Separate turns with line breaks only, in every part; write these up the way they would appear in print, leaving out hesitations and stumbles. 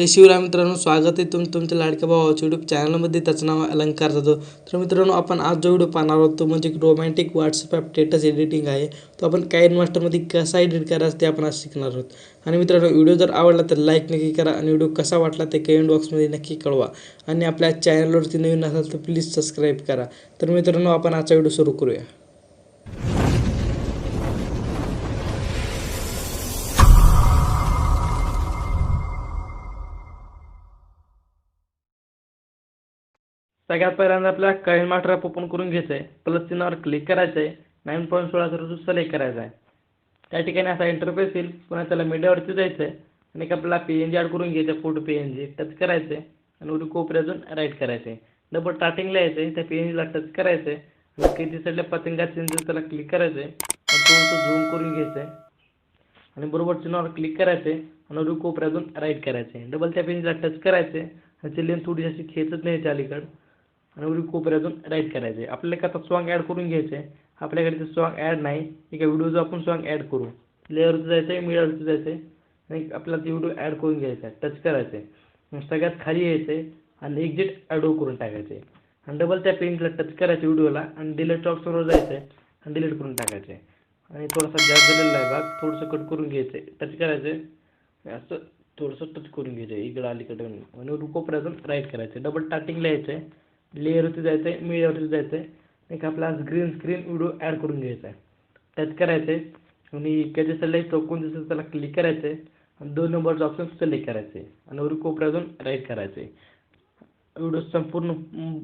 जय शिवराय मित्रांनो, स्वागत आहे तुमच्या लाडक्या भावाच्या यूट्यूब चॅनलमध्ये. त्याचं नाव अलंकार जाधव. तर मित्रांनो, आपण आज जो व्हिडिओ पाहणार आहोत तो म्हणजे romantic WhatsApp app status editing आहे. तो आपण काइनमास्टरमध्ये कसा एडिट करायचं ते आपण आज शिकणार आहोत. आणि मित्रांनो, व्हिडिओ जर आवडला तर लाईक नक्की करा आणि व्हिडिओ कसा वाटला ते कमेंट बॉक्समध्ये नक्की कळवा. आणि आपल्या चॅनलवरती नवीन असाल तर प्लीज सबस्क्राईब करा. तर मित्रांनो, आपण आजचा व्हिडिओ सुरू करूया. सगळ्यात पहिल्यांदा आपल्याला काइनमास्टर ॲप ओपन करून घ्यायचं आहे. प्लस चिन्हावर क्लिक करायचं आहे. 9.16 सिलेक्ट करायचा आहे. त्या ठिकाणी असा इंटरफेस येईल. पुन्हा त्याला मीडियावरती जायचं आहे आणि आपल्याला PNG ॲड करून घ्यायचं आहे. फोटो PNG टच करायचं आहे आणि वरून कोपऱ्यातून राईट करायचं आहे. डबल स्टार्टिंगला यायचं आहे. त्या PNGला टच करायचं आहे आणि काही साईडला पतंगा चिन्ह त्याला क्लिक करायचं आहे आणि थोडंसं झूम करून घ्यायचं आहे आणि बरोबर चिन्हावर क्लिक करायचं आहे आणि वरून कोपऱ्यातून राईट करायचं आहे. डबल त्या PNGला टच करायचं आहे आणि ती लेन्थ थोडीशी अशी खेचत नाही अलीकडं आणि वरून कोपऱ्यातून राईट करायचं आहे. आपल्याला आता सॉन्ग ॲड करून घ्यायचं आहे. आपल्याकडे ते सॉन्ग ॲड नाही. एका व्हिडिओचं आपण सॉन्ग ॲड करू. लेअरवरती जायचं आहे, मीडियावरती जायचं आहे आणि आपल्याला ते व्हिडिओ ॲड करून घ्यायचा आहे. टच करायचं आहे. सगळ्यात खाली यायचं आहे आणि एक्झिट ॲडो करून टाकायचं आहे आणि डबल त्या पेनला टच करायचं व्हिडिओला आणि डिलीट ऑप्शनवर जायचं आहे आणि डिलीट करून टाकायचं आहे. आणि थोडासा जास्त झालेला आहे भाग थोडंसं कट करून घ्यायचं आहे. टच करायचं आहे, असं थोडंसं टच करून घ्यायचं आहे इकडं अलीकडं आणि वरून कोपऱ्यातून राईट करायचं आहे. डबल स्टार्टिंगला यायचं आहे, लेअरवरती जायचं आहे, मीडियावरती जायचं आहे. एक आपला ग्रीन स्क्रीन व्हिडिओ ॲड करून घ्यायचा आहे. टच करायचं आहे आणि त्याच्या साईडला चौकोन दिसेल त्याला क्लिक करायचं आहे आणि 2 नंबरचं ऑप्शन सिलेक्ट करायचं आहे आणि वरून कोपऱ्यातून राईट करायचं आहे. व्हिडिओ संपूर्ण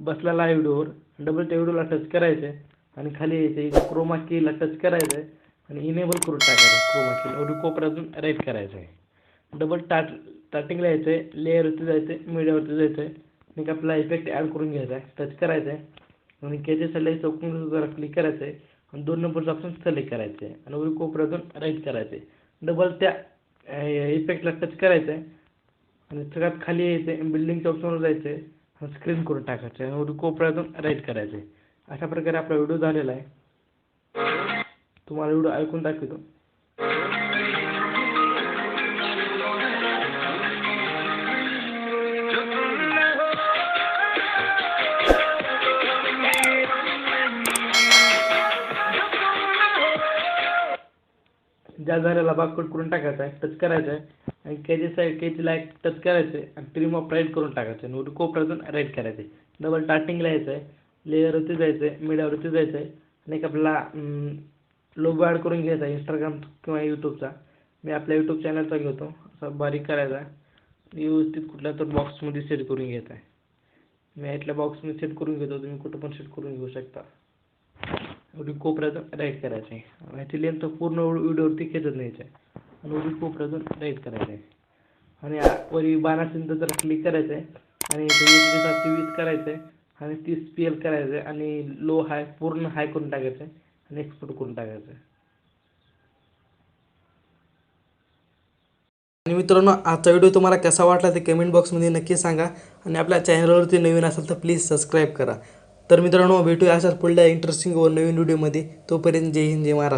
बसलेला आहे व्हिडिओवर. डबल त्या व्हिडिओला टच करायचं आहे आणि खाली यायचं आहे. क्रोमा कीला टच करायचं आहे आणि इनेबल करून टाकायचं आहे क्रोमा कीला. वरून कोपऱ्यातून राईट करायचं आहे. डबल स्टार्टिंगला यायचं आहे, लेअरवरती जायचं आहे, मीडियावरती जायचं आहे आणि आपला इफेक्ट ॲड करून घ्यायचा आहे. टच करायचं आहे आणि त्याच्या साईडला चौकोन जरा क्लिक करायचं आहे आणि 2 नंबरचं ऑप्शन सिलेक्ट करायचं आहे आणि वरून कोपऱ्यातून राईट करायचं आहे. डबल त्या इफेक्टला टच करायचं आहे आणि सगळ्यात खाली यायचं आहे, बिल्डिंगच्या ऑप्शनवर जायचं आहे आणि स्क्रीन करून टाकायचं आहे आणि वरून कोपऱ्यातून राईट करायचं आहे. अशा प्रकारे आपला व्हिडिओ झालेला आहे. तुम्हाला व्हिडिओ ऐकून दाखवतो. ज्या झालेला भाग कट करून टाकायचा आहे. टच करायचं आहे आणि केजीला एक टच करायचं आहे आणि ट्रिम ऑफ राईट करून टाकायचं आहे आणि कोपऱ्यातून राईट करायचं आहे. डबल स्टार्टिंगला यायचं आहे, लेअरवरती जायचं आहे, मीडियावरती जायचं आहे आणि एक आपला लोगो ॲड करून घ्यायचा आहे इंस्टाग्राम किंवा यूट्यूबचा. मी आपल्या यूट्यूब चॅनलचा घेतो. असा बारीक करायचा आहे, व्यवस्थित कुठल्या तर बॉक्समध्ये सेट करून घ्यायचा आहे. मी इथल्या बॉक्समध्ये सेट करून घेतो, तुम्ही कुठं पण सेट करून घेऊ शकता. कोपऱ्यातून राईट करायचं आहे. याची लेंथ पूर्ण व्हिडिओवरती खेचत न्यायचं आहे आणि वरून कोपऱ्यातून राईट करायचं आहे आणि वरी बाणाचिन्ह जरा क्लिक करायचं आहे आणि 20 करायचं आहे आणि 30 PL करायचं आहे आणि लो हाय पूर्ण हाय करून टाकायचं आहे आणि एक्सपोर्ट करून टाकायचं आहे. आणि मित्रांनो, आजचा व्हिडिओ तुम्हाला कसा वाटला ते कमेंट बॉक्समध्ये नक्की सांगा आणि आपल्या चॅनलवरती नवीन असाल तर प्लीज सबस्क्राईब करा. तर मित्रांनो, भेटूया अशाच पुढल्या इंटरेस्टिंग व नवीन व्हिडिओमध्ये. तोपर्यंत जय हिंद, जय महाराष्ट्र.